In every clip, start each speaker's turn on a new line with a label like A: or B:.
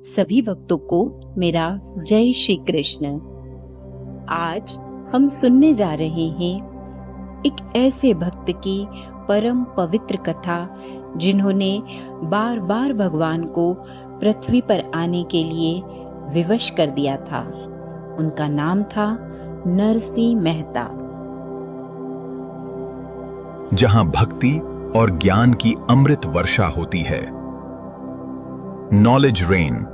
A: सभी भक्तों को मेरा जय श्री कृष्ण। आज हम सुनने जा रहे हैं एक ऐसे भक्त की परम पवित्र कथा जिन्होंने बार बार भगवान को पृथ्वी पर आने के लिए विवश कर दिया था। उनका नाम था नरसिंह मेहता।
B: जहां भक्ति और ज्ञान की अमृत वर्षा होती है। Knowledge rain.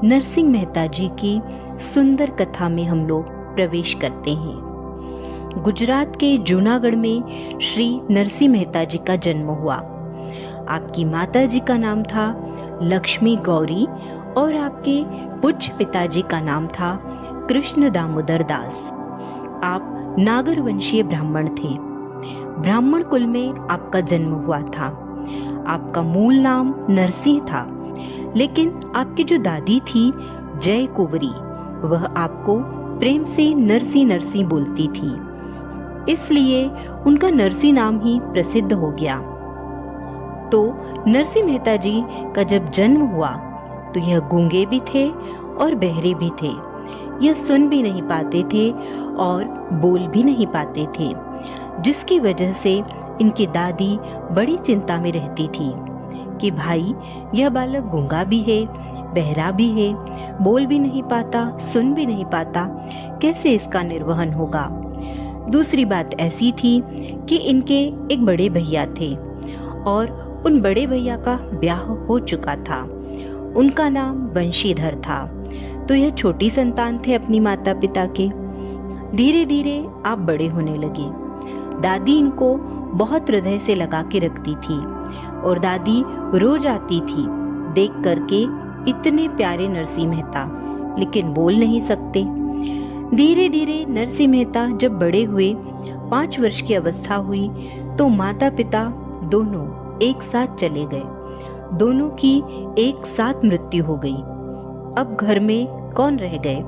A: नरसिंह मेहता जी की सुंदर कथा में हम लोग प्रवेश करते हैं। गुजरात के जूनागढ़ में श्री नरसिंह मेहता जी का जन्म हुआ। आपकी माता जी का नाम था लक्ष्मी गौरी और आपके पूज्य पिताजी का नाम था कृष्ण दामोदर दास। आप नागर वंशीय ब्राह्मण थे। ब्राह्मण कुल में आपका जन्म हुआ था। आपका मूल नाम नरसिंह था, लेकिन आपकी जो दादी थी जय कुंवरी, वह आपको प्रेम से नरसिंह नरसिंह बोलती थी, इसलिए उनका नरसिंह नाम ही प्रसिद्ध हो गया। तो नरसिंह मेहता जी का जब जन्म हुआ तो यह गूंगे भी थे और बहरे भी थे। यह सुन भी नहीं पाते थे और बोल भी नहीं पाते थे, जिसकी वजह से इनकी दादी बड़ी चिंता में रहती थी कि भाई यह बालक गूंगा भी है, बहरा भी है, बोल भी नहीं पाता, सुन भी नहीं पाता, कैसे इसका निर्वहन होगा। दूसरी बात ऐसी थी कि इनके एक बड़े भैया थे और उन बड़े भैया का ब्याह हो चुका था। उनका नाम बंशीधर था। तो यह छोटी संतान थे अपनी माता पिता के। धीरे धीरे आप बड़े होने लगे। दादी इनको बहुत हृदय से लगा के रखती थी और दादी रोज आती थी देख करके इतने प्यारे नरसिंह मेहता, लेकिन बोल नहीं सकते। धीरे धीरे नरसिंह मेहता जब बड़े हुए, 5 वर्ष की अवस्था हुई, तो माता पिता दोनों एक साथ चले गए। दोनों की एक साथ मृत्यु हो गई। अब घर में कौन रह गए?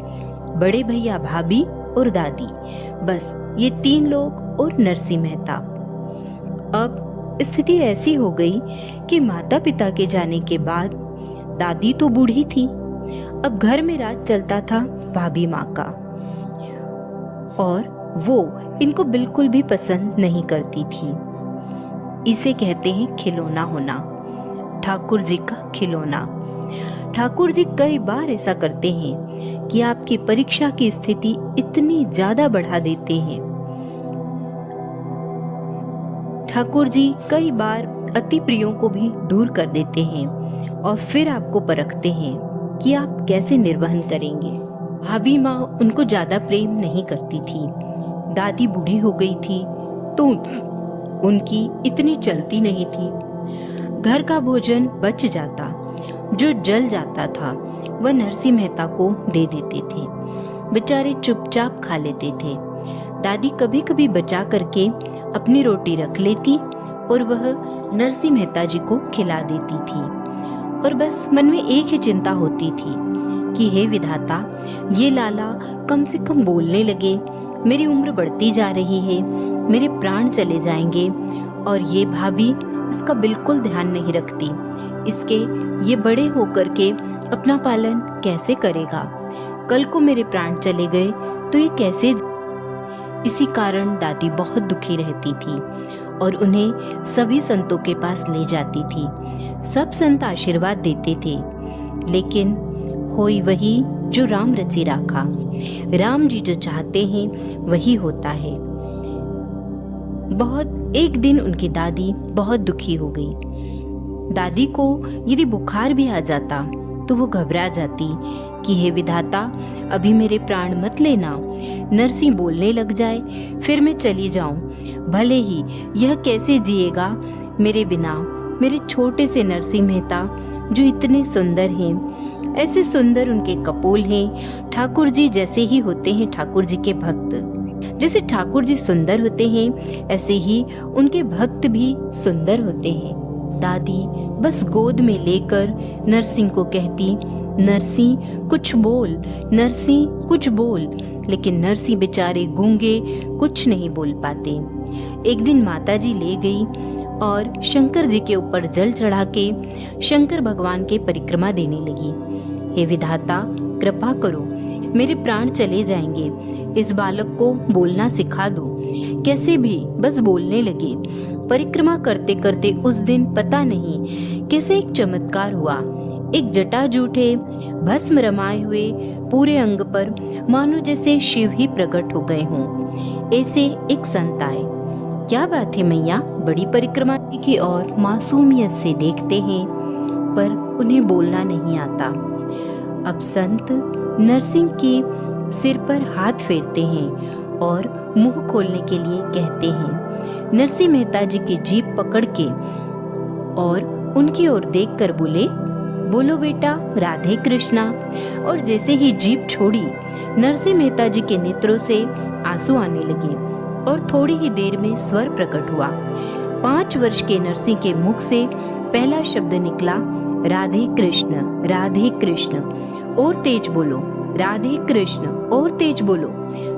A: बड़े भैया, भाभी और दादी, बस ये 3 लोग और नरसिंह मेहता। अब स्थिति ऐसी हो गई कि माता पिता के जाने के बाद दादी तो बूढ़ी थी, अब घर में राज चलता था भाभी माँ का, और वो इनको बिल्कुल भी पसंद नहीं करती थी। इसे कहते हैं खिलौना होना, ठाकुर जी का खिलौना। ठाकुर जी कई बार ऐसा करते हैं कि आपकी परीक्षा की स्थिति इतनी ज्यादा बढ़ा देते हैं। ठाकुर जी कई बार अति प्रियों को भी दूर कर देते हैं और फिर आपको परखते हैं कि आप कैसे निर्वहन करेंगे। भाभी माँ उनको ज्यादा प्रेम नहीं करती थी। दादी बूढ़ी हो गई थी तो उनकी इतनी चलती नहीं थी। घर का भोजन बच जाता, जो जल जाता था वह नरसिंह मेहता को दे देते थे। बेचारे चुपचाप खा लेते थे। दादी कभी कभी बचा करके अपनी रोटी रख लेती और वह नरसिंह मेहता जी को खिला देती थी। और बस मन में एक ही चिंता होती थी कि हे विधाता, ये लाला कम से कम बोलने लगे। मेरी उम्र बढ़ती जा रही है, मेरे प्राण चले जाएंगे, और ये भाभी इसका बिल्कुल ध्यान नहीं रखती। इसके ये बड़े होकर के अपना पालन कैसे करेगा? कल को मेरे प्राण चले गए तो ये कैसे? इसी कारण दादी बहुत दुखी रहती थी और उन्हें सभी संतों के पास ले जाती थी। सब संत आशीर्वाद देते थे, लेकिन होई वही जो राम रचि राखा। राम जी जो चाहते हैं वही होता है। एक दिन उनकी दादी बहुत दुखी हो गई। दादी को यदि बुखार भी आ जाता तो वो घबरा जाती कि हे विधाता, अभी मेरे प्राण मत लेना। नरसिंह बोलने लग जाए फिर मैं चली जाऊं। भले ही यह कैसे जिएगा मेरे बिना, मेरे छोटे से नरसिंह मेहता जो इतने सुंदर हैं। ऐसे सुंदर उनके कपोल हैं। ठाकुर जी जैसे ही होते हैं ठाकुर जी के भक्त, जैसे ठाकुर जी सुंदर होते हैं ऐसे ही उनके भक्त भी सुंदर होते हैं। दादी बस गोद में लेकर नरसिंह को कहती, नरसिंह कुछ बोल, नरसिंह कुछ बोल। लेकिन नरसिंह बेचारे गूंगे, कुछ नहीं बोल पाते। एक दिन माताजी ले गई और शंकर जी के ऊपर जल चढ़ा के शंकर भगवान के परिक्रमा देने लगी। हे विधाता, कृपा करो, मेरे प्राण चले जाएंगे, इस बालक को बोलना सिखा दो। कैसे भी बस बोलने लगी। परिक्रमा करते करते उस दिन पता नहीं कैसे एक चमत्कार हुआ। एक जटाजूटे भस्म रमाए हुए पूरे अंग पर मानो जैसे शिव ही प्रकट हो गए हों। ऐसे एक संत आए। क्या बात है मैया, बड़ी परिक्रमा की और मासूमियत से देखते हैं, पर उन्हें बोलना नहीं आता। अब संत नरसिंह के सिर पर हाथ फेरते हैं और मुंह खोलने के लिए कहते हैं। नरसिंह मेहता जी की जीभ पकड़ के और उनकी ओर देखकर बोले, बोलो बेटा राधे कृष्णा। और जैसे ही जीभ छोड़ी, नरसिंह मेहता जी के नेत्रों से आंसू आने लगे और थोड़ी ही देर में स्वर प्रकट हुआ। 5 वर्ष के नरसिंह के मुख से पहला शब्द निकला, राधे कृष्ण, राधे कृष्ण। और तेज बोलो, राधे कृष्ण। और तेज बोलो,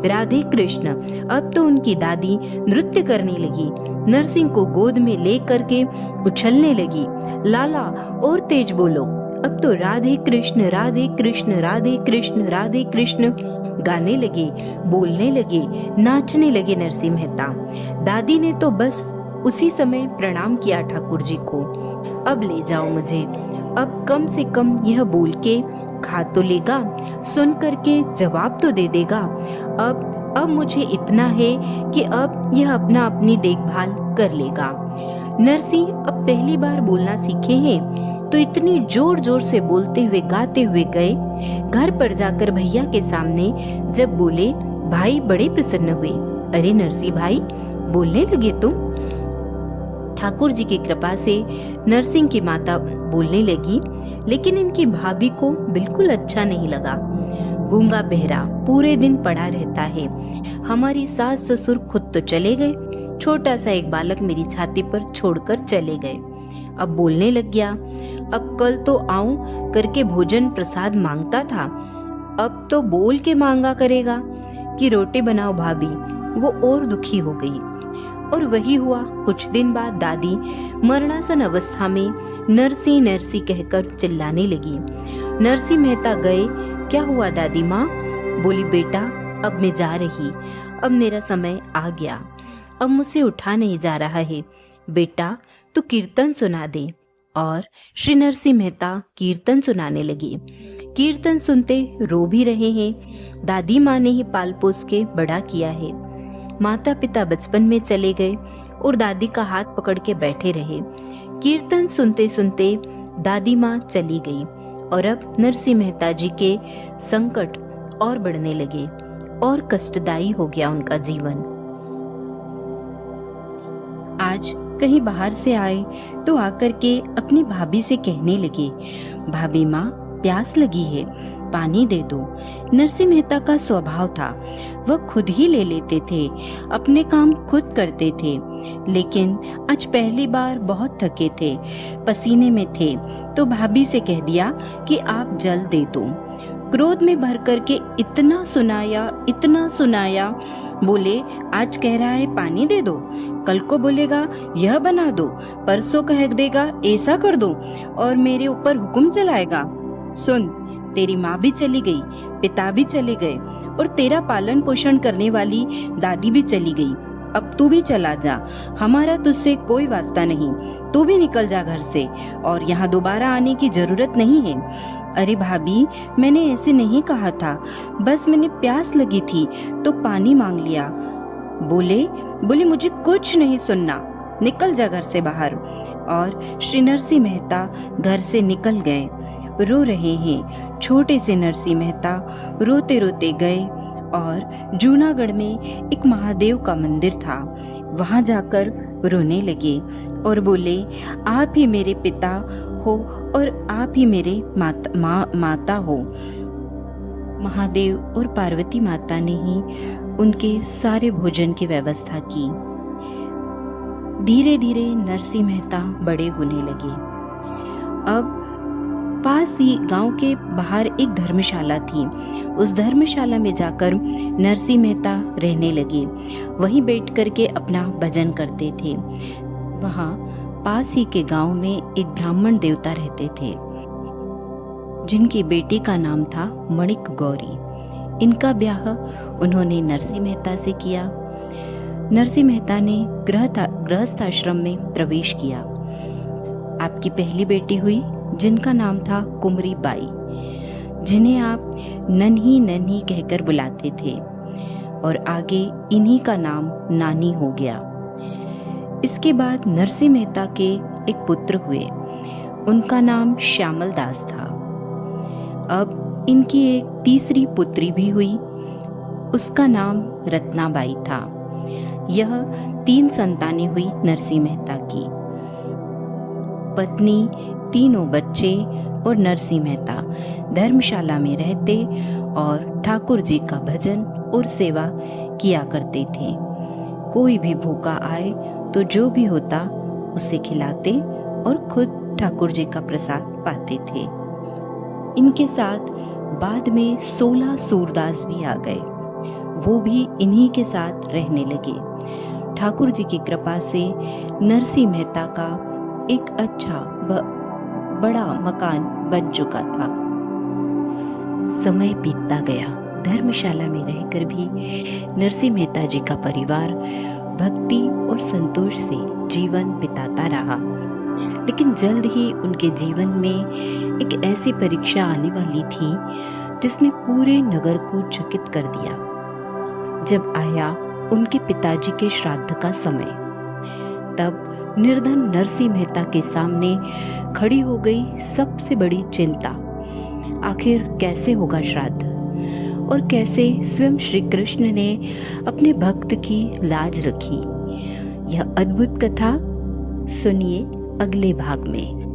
A: राधे कृष्ण। अब तो उनकी दादी नृत्य करने लगी, नरसिंह को गोद में ले करके उछलने लगी। लाला, और तेज बोलो। अब तो राधे कृष्ण, राधे कृष्ण, राधे कृष्ण, राधे कृष्ण गाने लगे, बोलने लगे, नाचने लगे नरसिंह मेहता। दादी ने तो बस उसी समय प्रणाम किया ठाकुर जी को। अब ले जाओ मुझे, अब कम से कम यह बोल के खा तो लेगा, सुन करके जवाब तो दे देगा। अब मुझे इतना है कि अब यह अपनी देखभाल कर लेगा। नरसिंह अब पहली बार बोलना सीखे हैं, तो इतनी जोर जोर से बोलते हुए गाते हुए गए। घर पर जाकर भैया के सामने जब बोले, भाई बड़े प्रसन्न हुए। अरे नरसिंह भाई, बोलने लगे तुम? ठाकुर जी की कृपा से नरसिंह की माता बोलने लगी, लेकिन इनकी भाभी को बिल्कुल अच्छा नहीं लगा। गूंगा बहरा पूरे दिन पड़ा रहता है। हमारी सास ससुर खुद तो चले गए, छोटा सा एक बालक मेरी छाती पर छोड़कर चले गए। अब बोलने लग गया। अब कल तो आऊं करके भोजन प्रसाद मांगता था, अब तो बोल के मांगा करेगा कि रोटी बनाओ भाभी। वो और दुखी हो गई। और वही हुआ। कुछ दिन बाद दादी मरणासन अवस्था में नरसी नरसी कहकर चिल्लाने लगी। नरसिंह मेहता गए। क्या हुआ दादी माँ? बोली, बेटा अब मैं जा रही, अब मेरा समय आ गया, अब मुझसे उठा नहीं जा रहा है। बेटा तू कीर्तन सुना दे। और श्री नरसिंह मेहता कीर्तन सुनाने लगी। कीर्तन सुनते रो भी रहे हैं। दादी माँ ने ही पाल पोस के बड़ा किया है। माता पिता बचपन में चले गए और दादी का हाथ पकड़ के बैठे रहे। कीर्तन सुनते सुनते दादी माँ चली गई और अब नरसिंह मेहता जी के संकट और बढ़ने लगे और कष्टदायी हो गया उनका जीवन। आज कहीं बाहर से आए तो आकर के अपनी भाभी से कहने लगे, भाभी माँ प्यास लगी है, पानी दे दो। नरसिंह मेहता का स्वभाव था, वह खुद ही ले लेते थे, अपने काम खुद करते थे। लेकिन आज पहली बार बहुत थके थे, पसीने में थे, तो भाभी से कह दिया कि आप जल दे दो। क्रोध में भर करके इतना सुनाया, बोले आज कह रहा है पानी दे दो, कल को बोलेगा यह बना दो, परसों कह देगा ऐसा कर दो और मेरे ऊपर हुक्म चलाएगा। सुन, तेरी माँ भी चली गई, पिता भी चले गए और तेरा पालन पोषण करने वाली दादी भी चली गई। अब तू भी चला जा, हमारा तुझसे कोई वास्ता नहीं, तू भी निकल जा घर से और यहाँ दोबारा आने की जरूरत नहीं है। अरे भाभी, मैंने ऐसे नहीं कहा था, बस मैंने प्यास लगी थी तो पानी मांग लिया। बोले मुझे कुछ नहीं सुनना, निकल जा घर से बाहर। और श्री नरसिंह मेहता घर से निकल गए। रो रहे हैं छोटे से नरसिंह मेहता, रोते रोते गए और जूनागढ़ में एक महादेव का मंदिर था, वहां जाकर रोने लगे और बोले, आप ही मेरे पिता हो और आप ही मेरे माता हो। महादेव और पार्वती माता ने ही उनके सारे भोजन की व्यवस्था की। धीरे धीरे नरसिंह मेहता बड़े होने लगे। अब पास ही गांव के बाहर एक धर्मशाला थी, उस धर्मशाला में जाकर नरसिंह मेहता रहने लगे। वहीं बैठ करके अपना भजन करते थे। वहाँ पास ही के गांव में एक ब्राह्मण देवता रहते थे जिनकी बेटी का नाम था मणिक गौरी। इनका ब्याह उन्होंने नरसिंह मेहता से किया। नरसिंह मेहता ने गृहस्थ आश्रम में प्रवेश किया। आपकी पहली बेटी हुई जिनका नाम था कुमरी बाई, जिन्हें आप नन्ही नन्ही कहकर बुलाते थे और आगे इन्हीं का नाम नानी हो गया। इसके बाद नरसिंह मेहता के एक पुत्र हुए, उनका नाम श्यामल दास था। अब इनकी एक तीसरी पुत्री भी हुई, उसका नाम रत्नाबाई था। यह 3 संतानें हुई नरसिंह मेहता की। पत्नी, तीनों बच्चे और नरसिंह मेहता धर्मशाला में रहते और ठाकुर जी का भजन और सेवा किया करते थे। कोई भी भूखा आए तो जो भी होता उसे खिलाते और खुद ठाकुर जी का प्रसाद पाते थे। इनके साथ बाद में 16 सूरदास भी आ गए, वो भी इन्हीं के साथ रहने लगे। ठाकुर जी की कृपा से नरसिंह मेहता का एक अच्छा बड़ा मकान बन चुका था। समय बीतता गया, धर्मशाला में रहकर भी नरसिंह मेहता जी का परिवार भक्ति और संतोष से जीवन बिताता रहा। लेकिन जल्द ही उनके जीवन में एक ऐसी परीक्षा आने वाली थी जिसने पूरे नगर को चकित कर दिया। जब आया उनके पिताजी के श्राद्ध का समय, तब निर्धन नरसिंह मेहता के सामने खड़ी हो गई सबसे बड़ी चिंता। आखिर कैसे होगा श्राद्ध और कैसे स्वयं श्री कृष्ण ने अपने भक्त की लाज रखी। यह अद्भुत कथा सुनिए अगले भाग में।